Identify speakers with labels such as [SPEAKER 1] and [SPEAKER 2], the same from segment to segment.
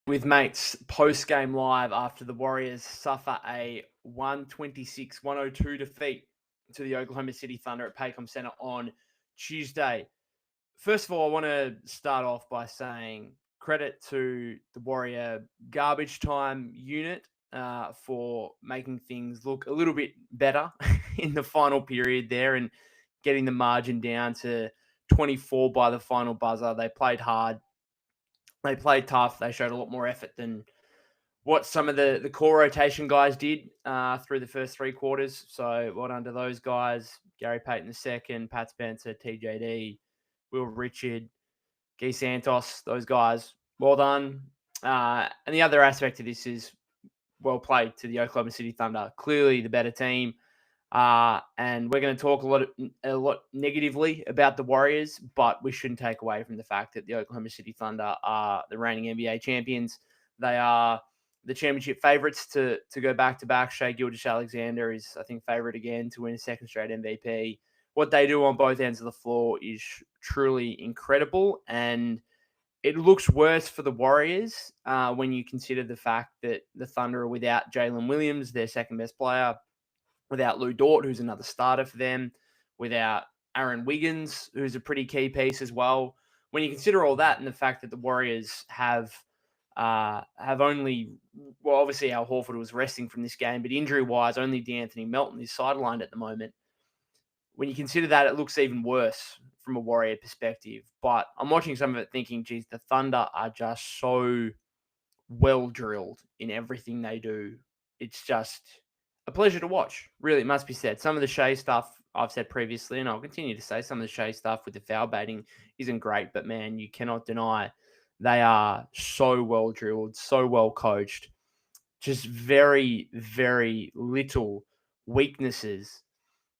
[SPEAKER 1] with mates post-game live after the Warriors suffer a 126-102 defeat to the Oklahoma City Thunder at Paycom Center on Tuesday. First of all, I want to start off by saying credit to the Warrior garbage time unit for making things look a little bit better in the final period there and getting the margin down to 24 by the final buzzer. They played hard. They played tough. They showed a lot more effort than what some of the core rotation guys did through the first three quarters. So well done to those guys. Gary Payton II, Pat Spencer, TJD, Will Richard, Guy Santos, those guys. Well done. And the other aspect of this is well played to the Oklahoma City Thunder. Clearly the better team. And we're going to talk a lot negatively about the Warriors, but we shouldn't take away from the fact that the Oklahoma City Thunder are the reigning NBA champions. They are the championship favorites to go back-to-back. Shai Gilgeous-Alexander is, I think, favorite again to win a second straight MVP. What they do on both ends of the floor is truly incredible, and it looks worse for the Warriors when you consider the fact that the Thunder are without Jalen Williams, their second-best player, without Lou Dort, who's another starter for them, without Aaron Wiggins, who's a pretty key piece as well. When you consider all that and the fact that the Warriors have only, well, obviously Al Horford was resting from this game, but injury-wise, only DeAnthony Melton is sidelined at the moment. When you consider that, it looks even worse from a Warrior perspective. But I'm watching some of it thinking, geez, the Thunder are just so well-drilled in everything they do. It's just a pleasure to watch. Really, it must be said. Some of the Shai stuff I've said previously, and I'll continue to say, some of the Shai stuff with the foul baiting isn't great, but man, you cannot deny they are so well drilled, so well coached. Just very, very little weaknesses.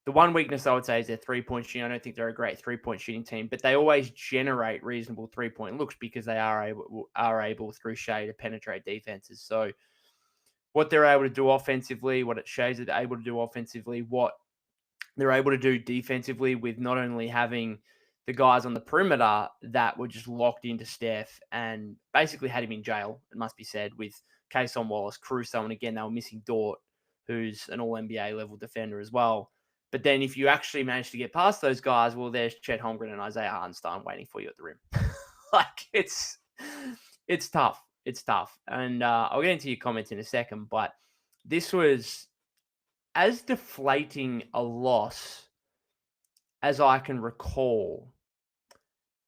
[SPEAKER 1] The one weakness I would say is their three-point shooting. I don't think they're a great three-point shooting team, but they always generate reasonable three-point looks because they are able through Shai to penetrate defenses. So what they're able to do offensively, what it shows that they're able to do offensively, what they're able to do defensively with not only having the guys on the perimeter that were just locked into Steph and basically had him in jail, it must be said, with Cason Wallace, Caruso, and again, they were missing Dort, who's an all-NBA level defender as well. But then if you actually manage to get past those guys, well, there's Chet Holmgren and Isaiah Hartenstein waiting for you at the rim. It's tough. It's tough. And I'll get into your comments in a second, but this was as deflating a loss as I can recall.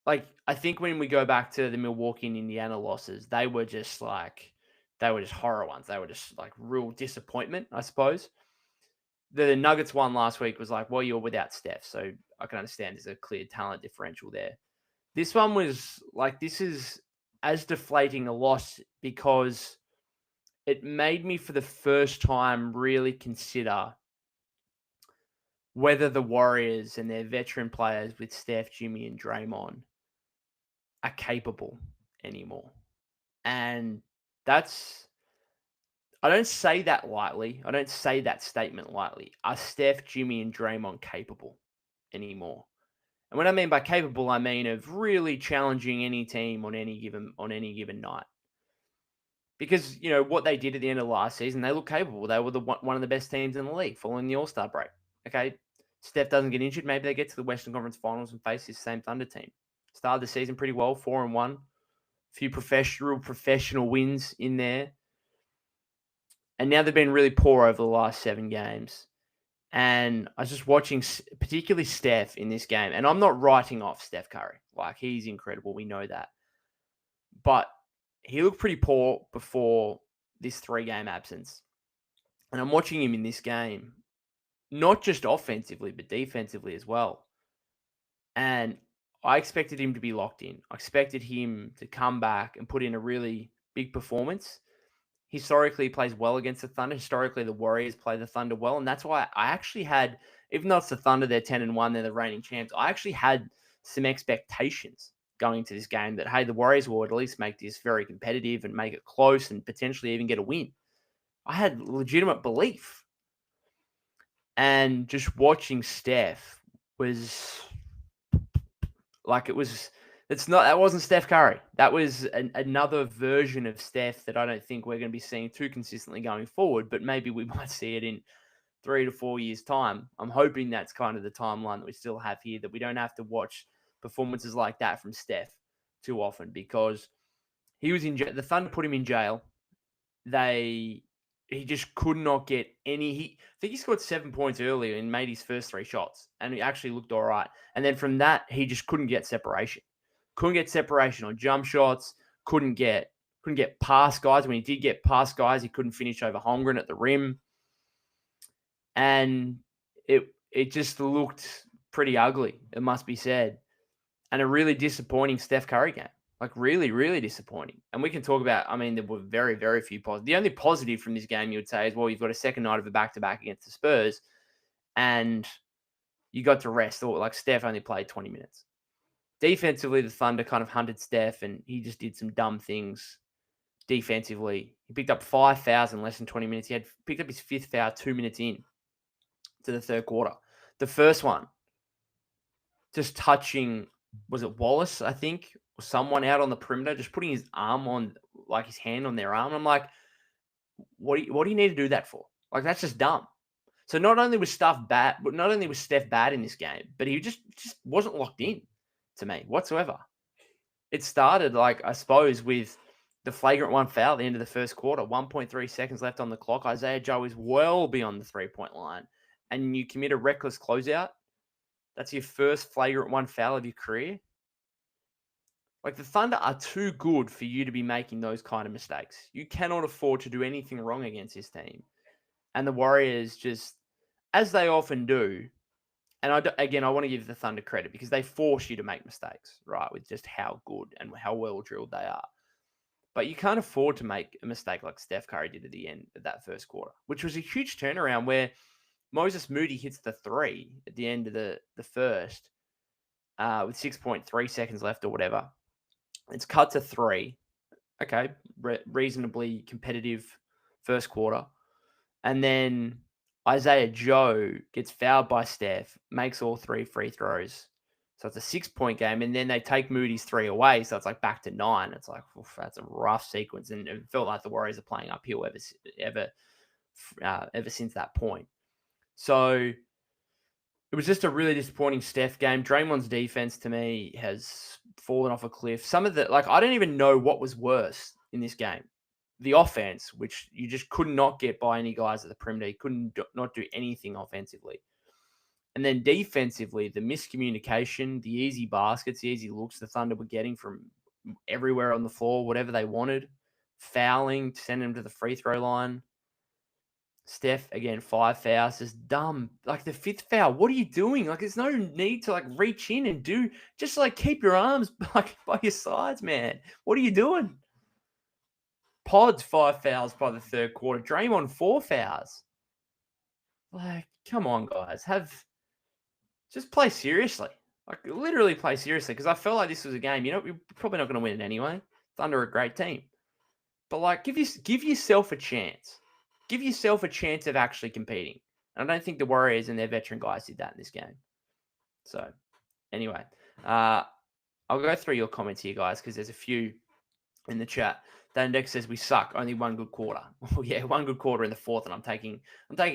[SPEAKER 1] Like, I think when we go back to the Milwaukee and Indiana losses, they were just horror ones. They were just like real disappointment, I suppose. The Nuggets won last week was like, well, you're without Steph, so I can understand there's a clear talent differential there. This one was like, this is as deflating a loss because it made me for the first time really consider whether the Warriors and their veteran players with Steph, Jimmy, and Draymond are capable anymore. And I don't say that lightly. I don't say that statement lightly. Are Steph, Jimmy, and Draymond capable anymore? And what I mean by capable, I mean of really challenging any team on any given night. Because, you know, what they did at the end of last season, they look capable. They were one of the best teams in the league following the All-Star break. Okay, Steph doesn't get injured. Maybe they get to the Western Conference Finals and face this same Thunder team. Started the season pretty well, 4-1. A few professional wins in there. And now they've been really poor over the last 7 games. And I was just watching particularly Steph in this game. And I'm not writing off Steph Curry. Like, he's incredible. We know that. But he looked pretty poor before this 3-game absence. And I'm watching him in this game, not just offensively, but defensively as well. And I expected him to be locked in. I expected him to come back and put in a really big performance. Historically, he plays well against the Thunder. Historically, the Warriors play the Thunder well. And that's why I actually had, even though it's the Thunder, they're 10-1, they're the reigning champs, I actually had some expectations going into this game that, hey, the Warriors will at least make this very competitive and make it close and potentially even get a win. I had legitimate belief. And just watching Steph was like, it was That wasn't Steph Curry. That was another version of Steph that I don't think we're going to be seeing too consistently going forward, but maybe we might see it in 3 to 4 years' time. I'm hoping that's kind of the timeline that we still have here, that we don't have to watch performances like that from Steph too often, because he was in jail. The Thunder put him in jail. He just could not get any. I think he scored 7 points earlier and made his first 3 shots, and he actually looked all right. And then from that, he just couldn't get separation. Couldn't get separation on jump shots. Couldn't get past guys. When he did get past guys, he couldn't finish over Holmgren at the rim, and it just looked pretty ugly, it must be said, and a really disappointing Steph Curry game. Like, really, really disappointing. And we can talk about, I mean, there were very, very few positives. The only positive from this game, you would say, is, well, you've got a second night of a back-to-back against the Spurs, and you got to rest. Or, like, Steph only played 20 minutes. Defensively, the Thunder kind of hunted Steph, and he just did some dumb things defensively. He picked up 5 fouls in less than 20 minutes. He had picked up his 5th foul 2 minutes in to the third quarter. The first one, just touching, was it Wallace, I think, or someone out on the perimeter, just putting his arm on, like his hand on their arm. I'm like, what do you need to do that for? Like, that's just dumb. So not only was Steph bad in this game, but he just wasn't locked in to me whatsoever. It started, like, I suppose, with the flagrant one foul at the end of the first quarter, 1.3 seconds left on the clock. Isaiah Joe is well beyond the 3-point line, and you commit a reckless closeout. That's your first flagrant one foul of your career. Like, the Thunder are too good for you to be making those kind of mistakes. You cannot afford to do anything wrong against this team. And the Warriors just, as they often do, and I want to give the Thunder credit because they force you to make mistakes, right, with just how good and how well drilled they are. But you can't afford to make a mistake like Steph Curry did at the end of that first quarter, which was a huge turnaround where Moses Moody hits the 3 at the end of the first with 6.3 seconds left or whatever. It's cut to 3. Okay, reasonably competitive first quarter. And then Isaiah Joe gets fouled by Steph, makes all 3 free throws. So it's a 6-point game. And then they take Moody's 3 away. So it's like back to 9. It's like, oof, that's a rough sequence. And it felt like the Warriors are playing uphill ever since that point. So it was just a really disappointing Steph game. Draymond's defense, to me, has fallen off a cliff. I don't even know what was worse in this game. The offense, which you just could not get by any guys at the perimeter. You couldn't not do anything offensively. And then defensively, the miscommunication, the easy baskets, the easy looks the Thunder were getting from everywhere on the floor, whatever they wanted. Fouling, send them to the free throw line. Steph, again, 5 fouls, just dumb. Like, the 5th foul, what are you doing? Like, there's no need to, like, reach in and do, just, like, keep your arms, like, by your sides, man. What are you doing? Pod's 5 fouls by the third quarter. Draymond, 4 fouls. Like, come on, guys. Just play seriously. Like, literally play seriously, because I felt like this was a game, you're probably not going to win it anyway. Thunder are a great team. But, like, give yourself a chance. Give yourself a chance of actually competing. And I don't think the Warriors and their veteran guys did that in this game. So, anyway, I'll go through your comments here, guys, because there's a few in the chat. Dandex says we suck. Only 1 good quarter. Well, yeah, 1 good quarter in the 4th, and I'm taking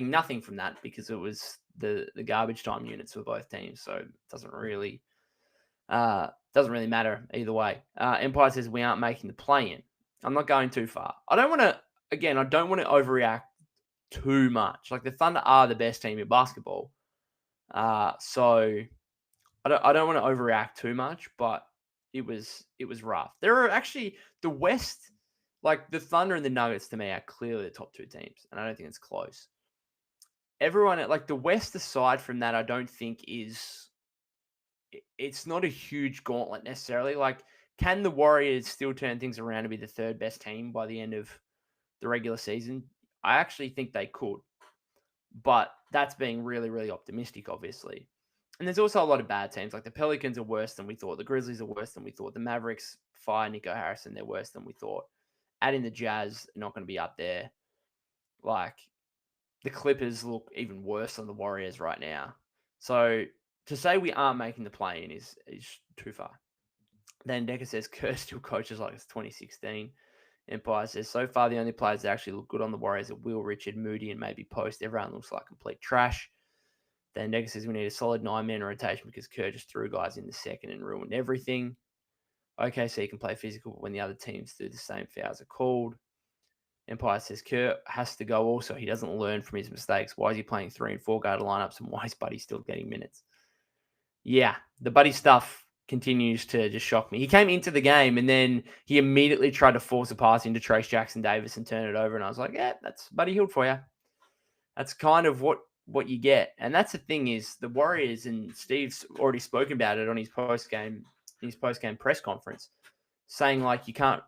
[SPEAKER 1] nothing from that because it was the garbage time units for both teams. So it doesn't really matter either way. Empire says we aren't making the play-in. I'm not going too far. I don't want to overreact too much. Like, the Thunder are the best team in basketball. So I don't want to overreact too much, but it was rough. There are actually the West, like the Thunder and the Nuggets, to me are clearly the top 2 teams, and I don't think it's close. Everyone, like the West aside from that, I don't think it's not a huge gauntlet necessarily. Like, can the Warriors still turn things around to be the 3rd best team by the end of the regular season? I actually think they could, but that's being really, really optimistic, obviously. And there's also a lot of bad teams. Like, the Pelicans are worse than we thought. The Grizzlies are worse than we thought. The Mavericks fire Nico Harrison. They're worse than we thought. Adding the Jazz, are not going to be up there. Like, the Clippers look even worse than the Warriors right now. So to say we aren't making the play-in is too far. Then Decker says Kerr still coaches like it's 2016. Empire says, so far the only players that actually look good on the Warriors are Will, Richard, Moody, and maybe Post. Everyone looks like complete trash. Then Decker says we need a solid 9-man rotation because Kerr just threw guys in the second and ruined everything. Okay, so he can play physical, but when the other teams do the same, fouls are called. Empire says Kerr has to go also. He doesn't learn from his mistakes. Why is he playing 3 and 4 guard lineups, and why is Buddy still getting minutes? Yeah, the Buddy stuff continues to just shock me. He came into the game and then he immediately tried to force a pass into Trace Jackson Davis and turn it over. And I was like, yeah, that's Buddy Hield for you. That's kind of what you get. And that's the thing is the Warriors, and Steve's already spoken about it on his post-game press conference, saying like you can't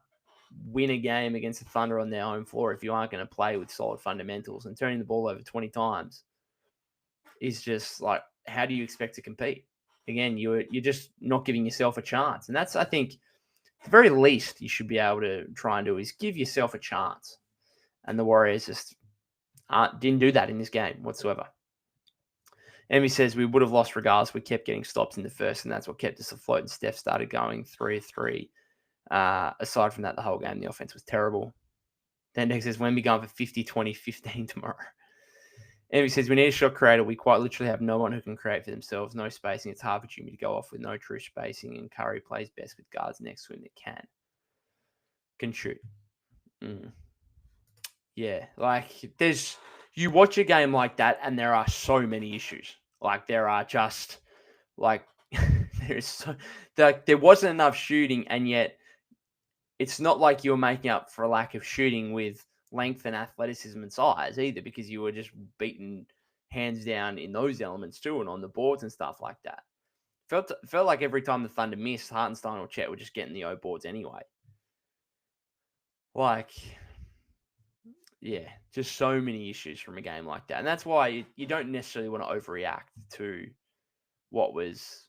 [SPEAKER 1] win a game against the Thunder on their home floor if you aren't going to play with solid fundamentals, and turning the ball over 20 times is just like, how do you expect to compete? Again, you're just not giving yourself a chance. And that's, I think, the very least you should be able to try and do is give yourself a chance. And the Warriors just didn't do that in this game whatsoever. Emmy says we would have lost regardless. We kept getting stops in the first, and that's what kept us afloat. And Steph started going 3-3. Aside from that, the whole game, the offense was terrible. Then Dex says, Wemby going for 50, 20, 15 tomorrow. Emmy says, we need a shot creator. We quite literally have no one who can create for themselves. No spacing. It's hard for Jimmy to go off with no true spacing, and Curry plays best with guards next to him that can shoot. Yeah, like you watch a game like that and there are so many issues. Like there are just like there wasn't enough shooting, and yet it's not like you're making up for a lack of shooting with length and athleticism and size either, because you were just beaten hands down in those elements too, and on the boards and stuff like that. Felt like every time the Thunder missed, Hartenstein or Chet were just getting the O boards anyway. Like, yeah, just so many issues from a game like that. And that's why you don't necessarily want to overreact to what was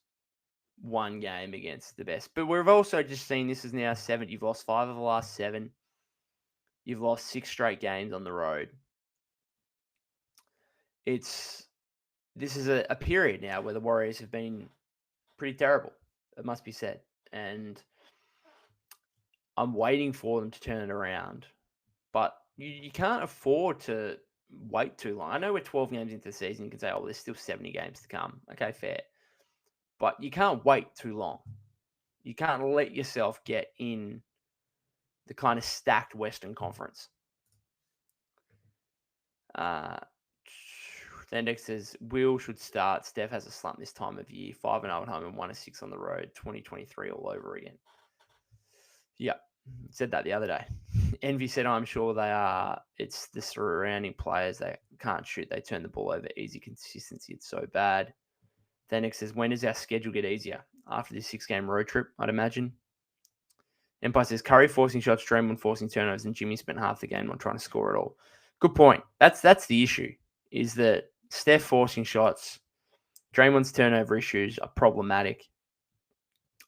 [SPEAKER 1] one game against the best. But we've also just seen this is now 7. You've lost 5 of the last 7. You've lost 6 straight games on the road. This is a period now where the Warriors have been pretty terrible, it must be said. And I'm waiting for them to turn it around. But you can't afford to wait too long. I know we're 12 games into the season. You can say, oh, there's still 70 games to come. Okay, fair. But you can't wait too long. You can't let yourself get in the kind of stacked Western Conference. Index says, Will should start. Steph has a slump this time of year. 5-0 at home and 1-6 on the road. 2023 all over again. Yep. Said that the other day. Envy said, I'm sure they are. It's the surrounding players. They can't shoot. They turn the ball over. Easy consistency. It's so bad. Thanik says, when does our schedule get easier? After this 6-game road trip, I'd imagine. Empire says, Curry forcing shots, Draymond forcing turnovers, and Jimmy spent half the game not trying to score at all. Good point. That's the issue, is that Steph forcing shots, Draymond's turnover issues are problematic.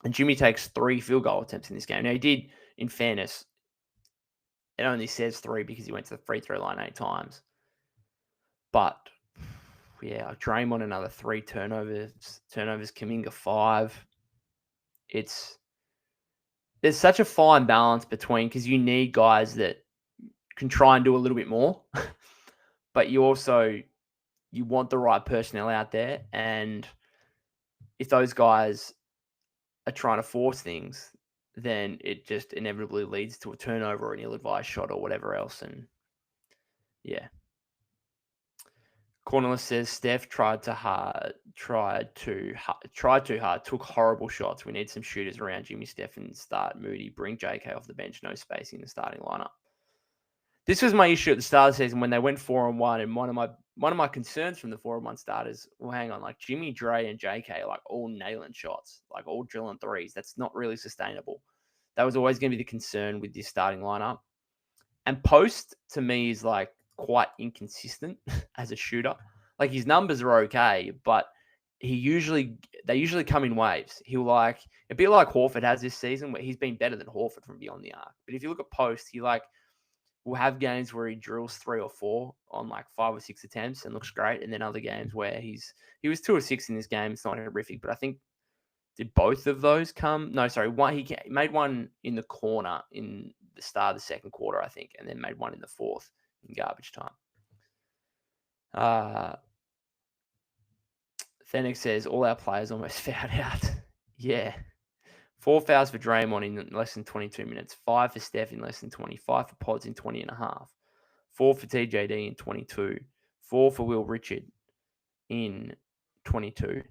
[SPEAKER 1] And Jimmy takes 3 field goal attempts in this game. Now, he did, in fairness, it only says 3 because he went to the free throw line 8 times. But, yeah, Draymond another 3 turnovers, Kuminga 5. There's such a fine balance between, because you need guys that can try and do a little bit more, but you want the right personnel out there. And if those guys are trying to force things, then it just inevitably leads to a turnover or an ill-advised shot or whatever else. And yeah. Cornelius says Steph tried too hard, took horrible shots. We need some shooters around Jimmy, Steph, and start Moody. Bring JK off the bench, no spacing in the starting lineup. This was my issue at the start of the season when they went 4-1, and one of my concerns from the 4-1 starters. Well, hang on, like Jimmy, Dre, and JK are like all nailing shots, like all drilling threes. That's not really sustainable. That was always going to be the concern with this starting lineup. And Post to me is like quite inconsistent as a shooter. Like his numbers are okay, but they usually come in waves. He'll like a bit like Horford has this season, where he's been better than Horford from beyond the arc. But if you look at Post, he like will have games where he drills 3 or 4 on like 5 or 6 attempts and looks great, and then other games where he was 2 or 6 in this game. It's not horrific, but I think Did both of those come? No, sorry. One he made one in the corner in the start of the second quarter, I think, and then made one in the fourth in garbage time. Fennec says all our players almost fouled out. Yeah. 4 fouls for Draymond in less than 22 minutes. 5 for Steph in less than 20. 5 for Pods in 20 and a half. 4 for TJD in 22. 4 for Will Richard in 22.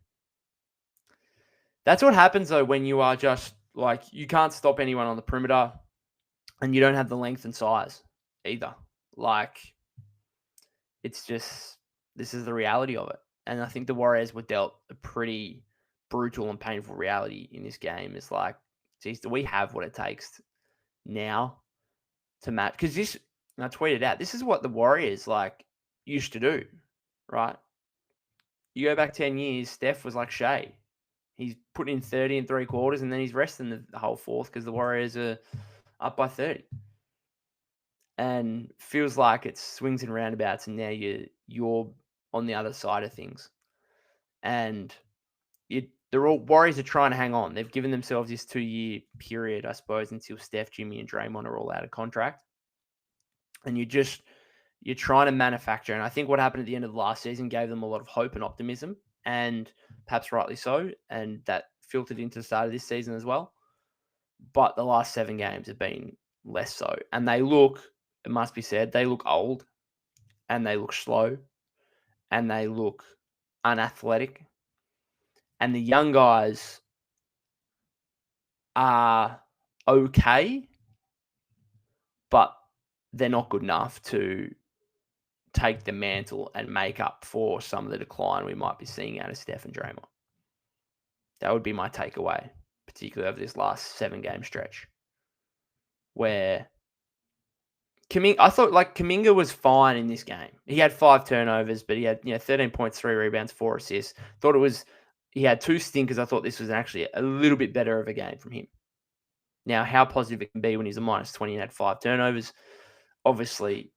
[SPEAKER 1] That's what happens, though, when you are just, like, you can't stop anyone on the perimeter and you don't have the length and size either. Like, it's just, this is the reality of it. And I think the Warriors were dealt a pretty brutal and painful reality in this game. It's like, geez, do we have what it takes now to match? Because this, and I tweeted out, this is what the Warriors, like, used to do, right? You go back 10 years, Steph was like Shea. He's putting in 30 in 3 quarters, and then he's resting the whole fourth because the Warriors are up by 30. And feels like it swings and roundabouts, and now you're on the other side of things. And they're all Warriors are trying to hang on. They've given themselves this 2-year period, I suppose, until Steph, Jimmy, and Draymond are all out of contract. And you're trying to manufacture. And I think what happened at the end of the last season gave them a lot of hope and optimism, and perhaps rightly so. And that filtered into the start of this season as well. But the last 7 games have been less so. And they look, it must be said, they look old, and they look slow, and they look unathletic. And the young guys are okay, but they're not good enough to take the mantle and make up for some of the decline we might be seeing out of Steph and Draymond. That would be my takeaway, particularly over this last 7-game stretch, where I thought like Kuminga was fine in this game. He had 5 turnovers, but he had 13 points, 3 rebounds, 4 assists. He had 2 stinkers. I thought this was actually a little bit better of a game from him. Now, how positive it can be when he's a minus 20 and had 5 turnovers. Obviously,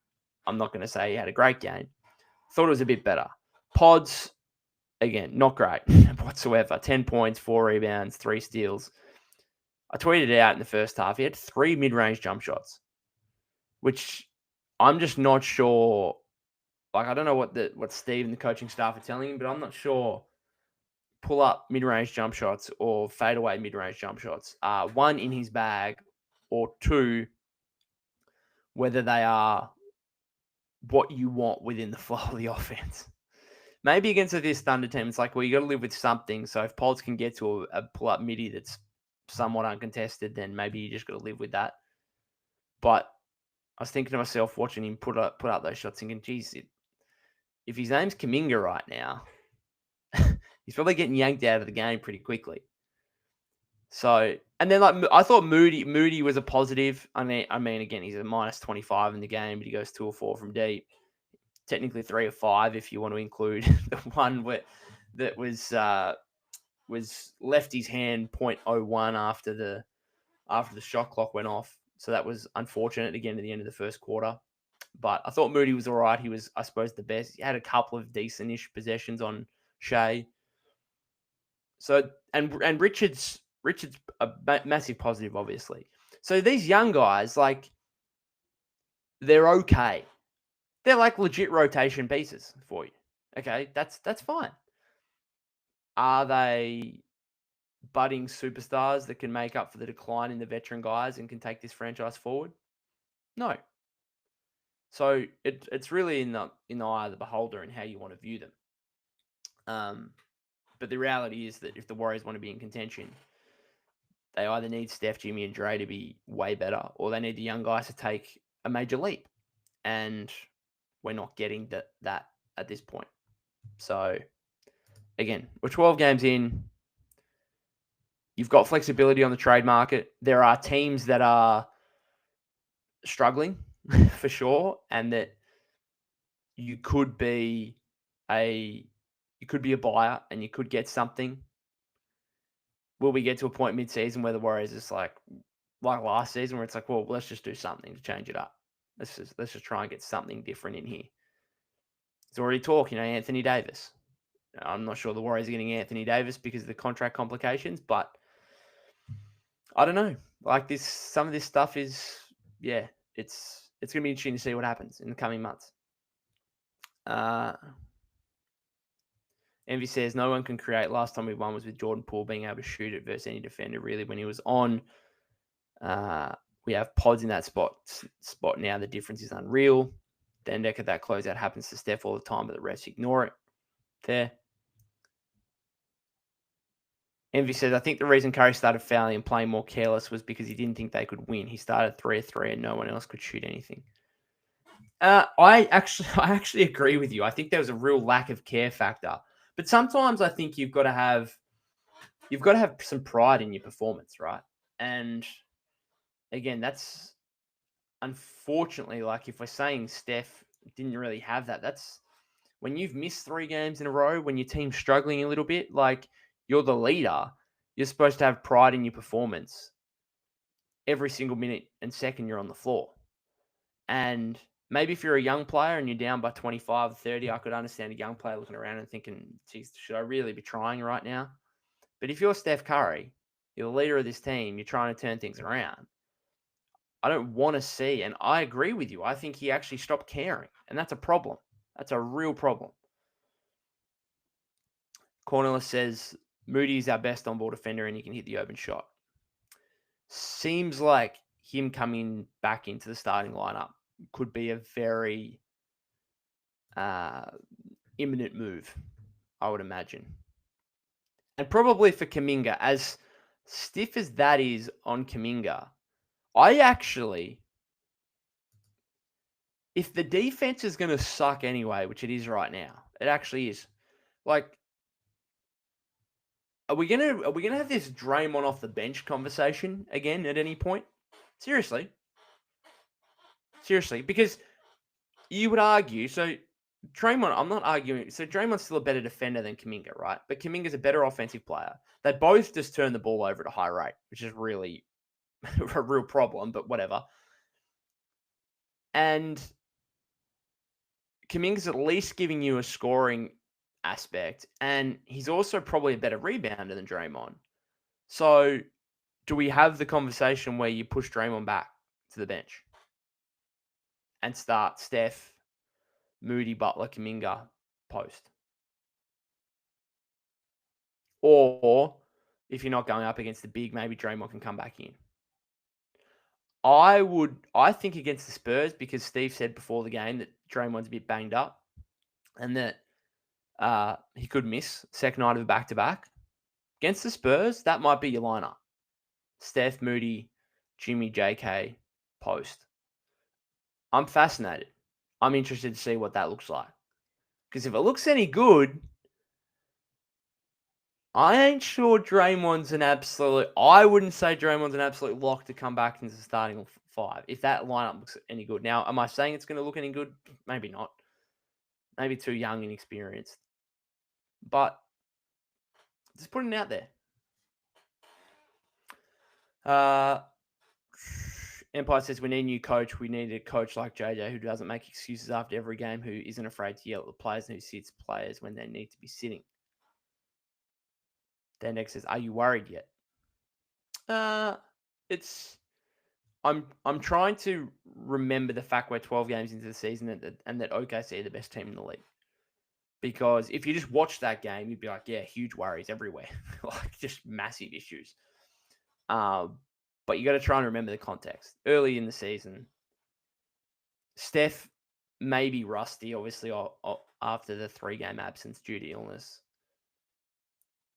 [SPEAKER 1] I'm not going to say he had a great game. Thought it was a bit better. Pods, again, not great whatsoever. 10 points, 4 rebounds, 3 steals. I tweeted it out in the first half. He had 3 mid-range jump shots, which I'm just not sure. Like, I don't know what Steve and the coaching staff are telling him, but I'm not sure pull-up mid-range jump shots or fadeaway mid-range jump shots are, 1, in his bag, or 2, whether they are what you want within the flow of the offense. Maybe against this Thunder team, it's like, well, you got to live with something. So if Pods can get to a pull-up midi that's somewhat uncontested, then maybe you just got to live with that. But I was thinking to myself, watching him put up those shots, thinking, geez, if his name's Kuminga right now, he's probably getting yanked out of the game pretty quickly. So, and then like I thought Moody was a positive. I mean, again, he's a minus 25 in the game, but he goes 2 or 4 from deep. Technically 3 or 5 if you want to include the one that was left his hand 0.01 after the shot clock went off. So that was unfortunate again at the end of the first quarter. But I thought Moody was all right. He was, I suppose, the best. He had a couple of decent-ish possessions on Shea. So, and Richard's a massive positive, obviously. So these young guys, like, they're okay. They're like legit rotation pieces for you. Okay, that's fine. Are they budding superstars that can make up for the decline in the veteran guys and can take this franchise forward? No. So it's really in the eye of the beholder and how you want to view them. But the reality is that if the Warriors want to be in contention, they either need Steph, Jimmy, and Dre to be way better, or they need the young guys to take a major leap. And we're not getting that at this point. So, again, we're 12 games in. You've got flexibility on the trade market. There are teams that are struggling for sure, and that you could be a buyer and you could get something. Will we get to a point mid-season where the Warriors is like last season, where it's like, well, let's just do something to change it up. Let's just try and get something different in here. There's already talk, Anthony Davis. I'm not sure the Warriors are getting Anthony Davis because of the contract complications, but I don't know. Like this, some of this stuff is, yeah, it's going to be interesting to see what happens in the coming months. Envy says no one can create. Last time we won was with Jordan Poole being able to shoot it versus any defender really when he was on. We have pods in that spot now. The difference is unreal. Then Decker, that closeout happens to Steph all the time, but the refs ignore it. Fair. Envy says, I think the reason Curry started fouling and playing more careless was because he didn't think they could win. He started 3-3 and no one else could shoot anything. I actually agree with you. I think there was a real lack of care factor. But sometimes I think you've got to have some pride in your performance, right? And again, that's unfortunately, like if we're saying Steph didn't really have that, that's when you've missed 3 games in a row, when your team's struggling a little bit, like you're the leader, you're supposed to have pride in your performance every single minute and second you're on the floor. And maybe if you're a young player and you're down by 25 or 30, I could understand a young player looking around and thinking, geez, should I really be trying right now? But if you're Steph Curry, you're the leader of this team, you're trying to turn things around. I don't want to see, and I agree with you. I think he actually stopped caring, and that's a problem. That's a real problem. Cornelius says, Moody is our best on-ball defender and he can hit the open shot. Seems like him coming back into the starting lineup could be a very imminent move, I would imagine. And probably for Kuminga, as stiff as that is on Kuminga, if the defense is going to suck anyway, which it is right now, it actually is. Like, are we gonna have this Draymond off the bench conversation again at any point? Seriously, because you would argue so. Draymond, I'm not arguing. So Draymond's still a better defender than Kuminga, right? But Kuminga's a better offensive player. They both just turn the ball over at a high rate, which is really a real problem, but whatever. And Kuminga's at least giving you a scoring aspect, and he's also probably a better rebounder than Draymond. So do we have the conversation where you push Draymond back to the bench and start Steph, Moody, Butler, Kuminga post? Or if you're not going up against the big, maybe Draymond can come back in. I think against the Spurs, because Steve said before the game that Draymond's a bit banged up and that he could miss second night of a back-to-back. Against the Spurs, that might be your lineup. Steph, Moody, Jimmy, JK, post. I'm fascinated. I'm interested to see what that looks like. Because if it looks any good, I ain't sure Draymond's an absolute... I wouldn't say Draymond's an absolute lock to come back into the starting 5 if that lineup looks any good. Now, am I saying it's going to look any good? Maybe not. Maybe too young and inexperienced. But just putting it out there. Empire says we need a new coach. We need a coach like JJ who doesn't make excuses after every game, who isn't afraid to yell at the players, and who sits players when they need to be sitting. Dan X says, are you worried yet? I'm trying to remember the fact we're 12 games into the season and that OKC are the best team in the league. Because if you just watch that game, you'd be like, yeah, huge worries everywhere. Like just massive issues. But you got to try and remember the context. Early in the season, Steph may be rusty, obviously, after the 3-game absence due to illness.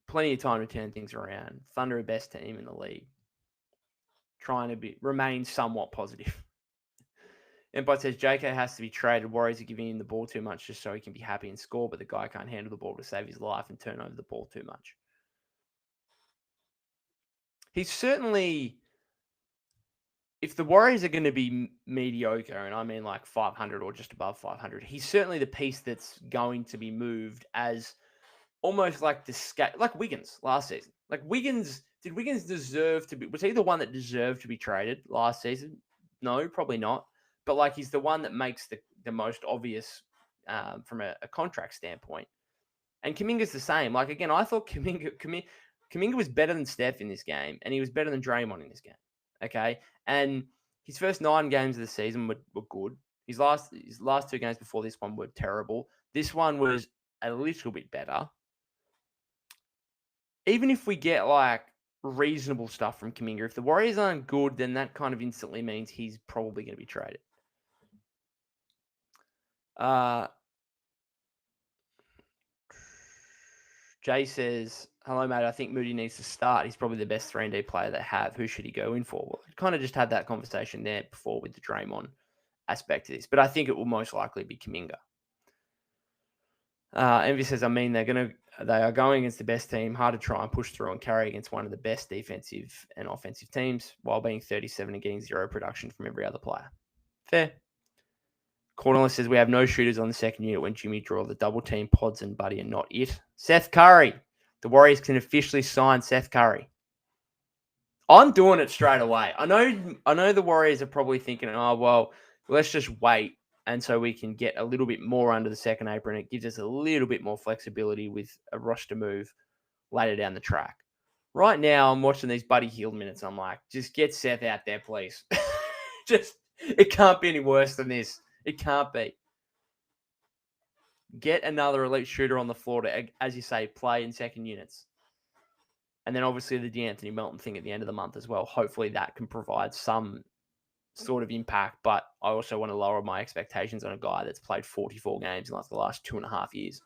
[SPEAKER 1] Plenty of time to turn things around. Thunder are best team in the league. Trying to remain somewhat positive. Empire says JK has to be traded. Warriors are giving him the ball too much just so he can be happy and score, but the guy can't handle the ball to save his life and turn over the ball too much. He's certainly... If the Warriors are going to be mediocre, and I mean like 500 or just above 500, he's certainly the piece that's going to be moved as almost like like Wiggins last season. Like did Wiggins deserve to be? Was he the one that deserved to be traded last season? No, probably not. But like he's the one that makes the most obvious from a contract standpoint. And Kuminga's the same. Like, again, I thought Kuminga was better than Steph in this game, and he was better than Draymond in this game. Okay. And his first 9 games of the season were good. His last 2 games before this one were terrible. This one was a little bit better. Even if we get like reasonable stuff from Kuminga, if the Warriors aren't good, then that kind of instantly means he's probably going to be traded. Jay says, hello, mate. I think Moody needs to start. He's probably the best 3-and-D player they have. Who should he go in for? Well, I kind of just had that conversation there before with the Draymond aspect of this, but I think it will most likely be Kuminga. Envy says, I mean, they are going against the best team, hard to try and push through and carry against one of the best defensive and offensive teams while being 37 and getting 0 production from every other player. Fair. Cornelius says, we have no shooters on the second unit when Jimmy draw the double team. Pods and Buddy are not it. Seth Curry. The Warriors can officially sign Seth Curry. I'm doing it straight away. I know the Warriors are probably thinking, oh, well, let's just wait. And so we can get a little bit more under the second apron. It gives us a little bit more flexibility with a roster move later down the track. Right now, I'm watching these Buddy Hield minutes. I'm like, just get Seth out there, please. It can't be any worse than this. It can't be. Get another elite shooter on the floor to, as you say, play in second units. And then obviously the D'Anthony Melton thing at the end of the month as well. Hopefully that can provide some sort of impact, but I also want to lower my expectations on a guy that's played 44 games in like the last 2.5 years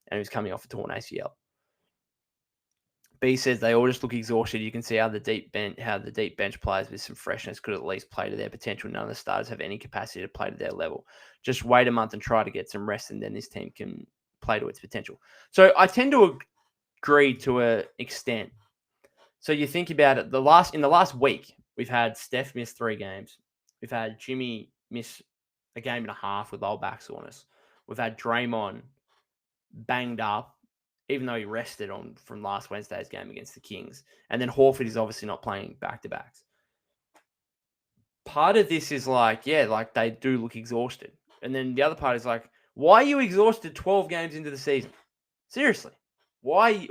[SPEAKER 1] and who's coming off a torn ACL. B says they all just look exhausted. You can see how the deep bench players with some freshness could at least play to their potential. None of the starters have any capacity to play to their level. Just wait a month and try to get some rest, and then this team can play to its potential. So I tend to agree to an extent. So you think about it, in the last week, we've had Steph miss 3 games. We've had Jimmy miss a game and a half with lower back soreness. We've had Draymond banged up, even though he rested from last Wednesday's game against the Kings. And then Horford is obviously not playing back-to-backs. Part of this is like, yeah, like they do look exhausted. And then the other part is like, why are you exhausted 12 games into the season? Seriously. Why?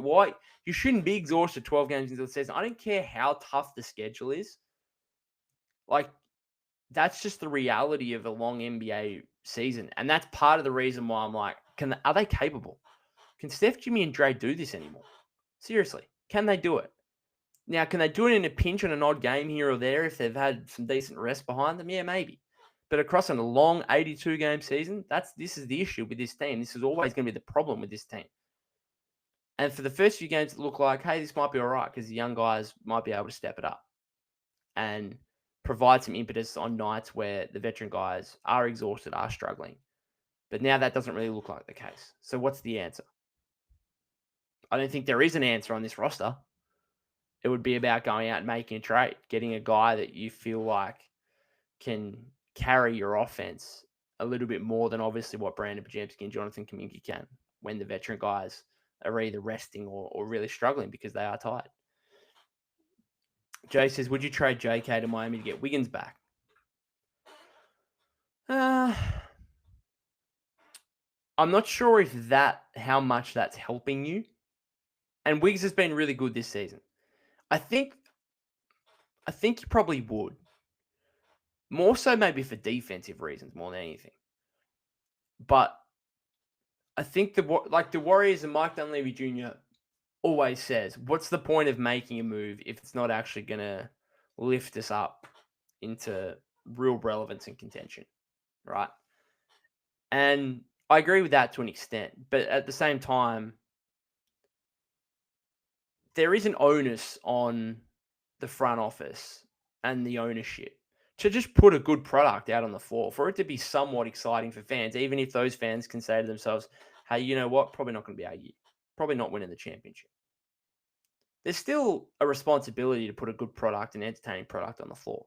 [SPEAKER 1] You shouldn't be exhausted 12 games into the season. I don't care how tough the schedule is. Like, that's just the reality of a long NBA season. And that's part of the reason why I'm like, are they capable? Can Steph, Jimmy, and Dre do this anymore? Seriously, can they do it? Now, can they do it in a pinch on an odd game here or there if they've had some decent rest behind them? Yeah, maybe. But across a long 82-game season, this is the issue with this team. This is always going to be the problem with this team. And for the first few games, it looked like, hey, this might be all right because the young guys might be able to step it up and provide some impetus on nights where the veteran guys are exhausted, are struggling. But now that doesn't really look like the case. So what's the answer? I don't think there is an answer on this roster. It would be about going out and making a trade, getting a guy that you feel like can carry your offense a little bit more than obviously what Brandon Pajemski and Jonathan Kuminga can when the veteran guys are either resting or really struggling because they are tired. Jay says, would you trade JK to Miami to get Wiggins back? I'm not sure how much that's helping you. And Wiggs has been really good this season. I think you probably would. More so maybe for defensive reasons more than anything. But I think the Warriors and Mike Dunleavy Jr. always says, what's the point of making a move if it's not actually going to lift us up into real relevance and contention, right? And I agree with that to an extent. But at the same time, there is an onus on the front office and the ownership to just put a good product out on the floor for it to be somewhat exciting for fans, even if those fans can say to themselves, hey, you know what? Probably not going to be our year. Probably not winning the championship. There's still a responsibility to put a good product, an entertaining product on the floor.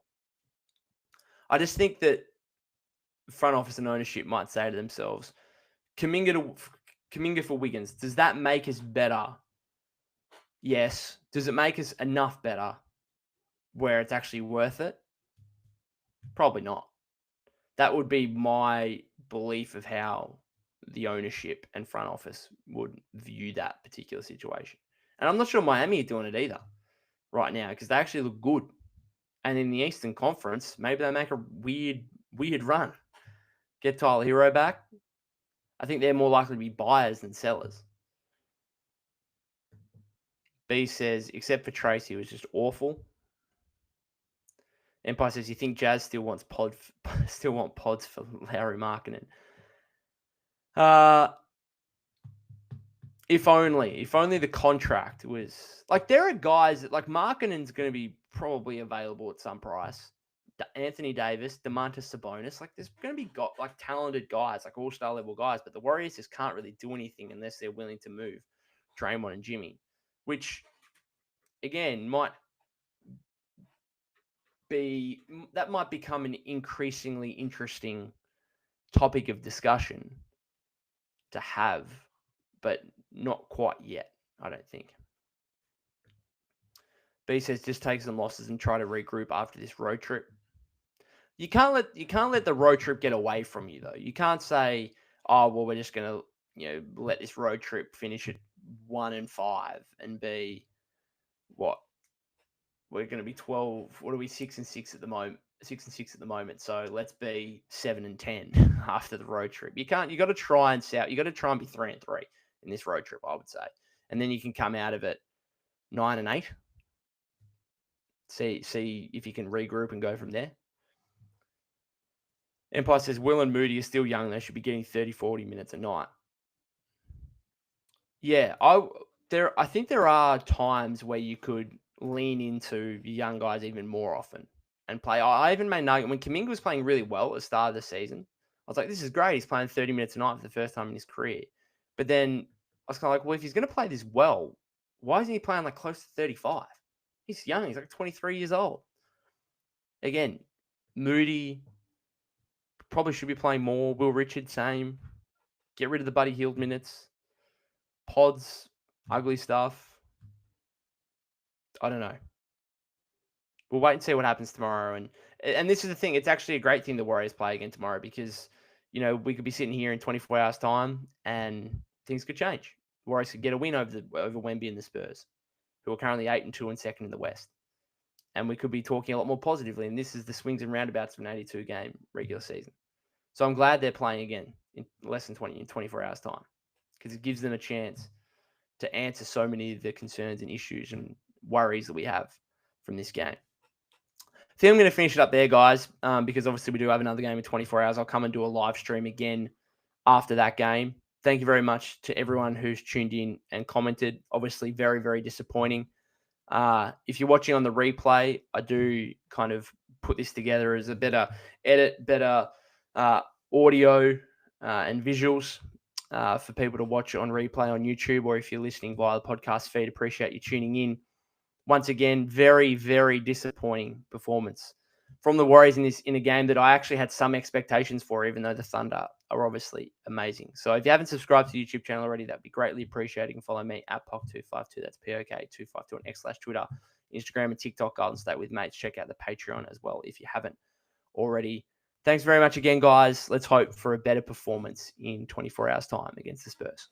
[SPEAKER 1] I just think that front office and ownership might say to themselves, Kuminga for Wiggins, does that make us better? Yes. Does it make us enough better where it's actually worth it? Probably not. That would be my belief of how the ownership and front office would view that particular situation. And I'm not sure Miami are doing it either right now because they actually look good. And in the Eastern Conference, maybe they make a weird run. Get Tyler Hero back. I think they're more likely to be buyers than sellers. B says, except for Tracy, it was just awful. Empire says, you think Jazz still want pods for Lauri Markkanen? If only the contract was like, there are guys that like Markkanen's going to be probably available at some price. Anthony Davis, Domantas Sabonis, like there's going to be talented guys, like all-star level guys, but the Warriors just can't really do anything unless they're willing to move Draymond and Jimmy, which again might become an increasingly interesting topic of discussion to have, but not quite yet, I don't think. B says just take some losses and try to regroup after this road trip. You can't let the road trip get away from you though. You can't say, oh well, we're just gonna let this road trip finish at 1-5 and be what? We're going to be 12. What are we? 6-6 at the moment. 6-6 at the moment. So let's be 7-10 after the road trip. You got to try and You got to try and be 3-3 in this road trip, I would say, and then you can come out of it 9-8. See if you can regroup and go from there. Empire says Will and Moody are still young. They should be getting 30-40 minutes a night. Yeah, I think there are times where you could lean into young guys even more often and play. I even made an argument when Kuminga was playing really well at the start of the season. I was like, this is great. He's playing 30 minutes a night for the first time in his career. But then I was kind of like, well, if he's going to play this well, why isn't he playing like close to 35? He's young. He's like 23 years old. Again, Moody probably should be playing more. Will Richard, same. Get rid of the Buddy Hield minutes. Pods, ugly stuff. I don't know. We'll wait and see what happens tomorrow. And this is the thing. It's actually a great thing the Warriors play again tomorrow because, we could be sitting here in 24 hours' time and things could change. The Warriors could get a win over Wemby and the Spurs, who are currently 8-2 and second in the West. And we could be talking a lot more positively. And this is the swings and roundabouts of an 82-game regular season. So I'm glad they're playing again in less than 24 hours' time because it gives them a chance to answer so many of the concerns and issues and worries that we have from this game. I think I'm going to finish it up there, guys, because obviously we do have another game in 24 hours. I'll come and do a live stream again after that game. Thank you very much to everyone who's tuned in and commented. Obviously, very, very disappointing. If you're watching on the replay, I do kind of put this together as a better edit, better audio and visuals for people to watch it on replay on YouTube, or if you're listening via the podcast feed, appreciate you tuning in. Once again, very, very disappointing performance from the Warriors in a game that I actually had some expectations for, even though the Thunder are obviously amazing. So if you haven't subscribed to the YouTube channel already, that'd be greatly appreciated. You can follow me at POC252. That's POK252 on X/Twitter, Instagram, and TikTok. Golden State with Mates. Check out the Patreon as well if you haven't already. Thanks very much again, guys. Let's hope for a better performance in 24 hours' time against the Spurs.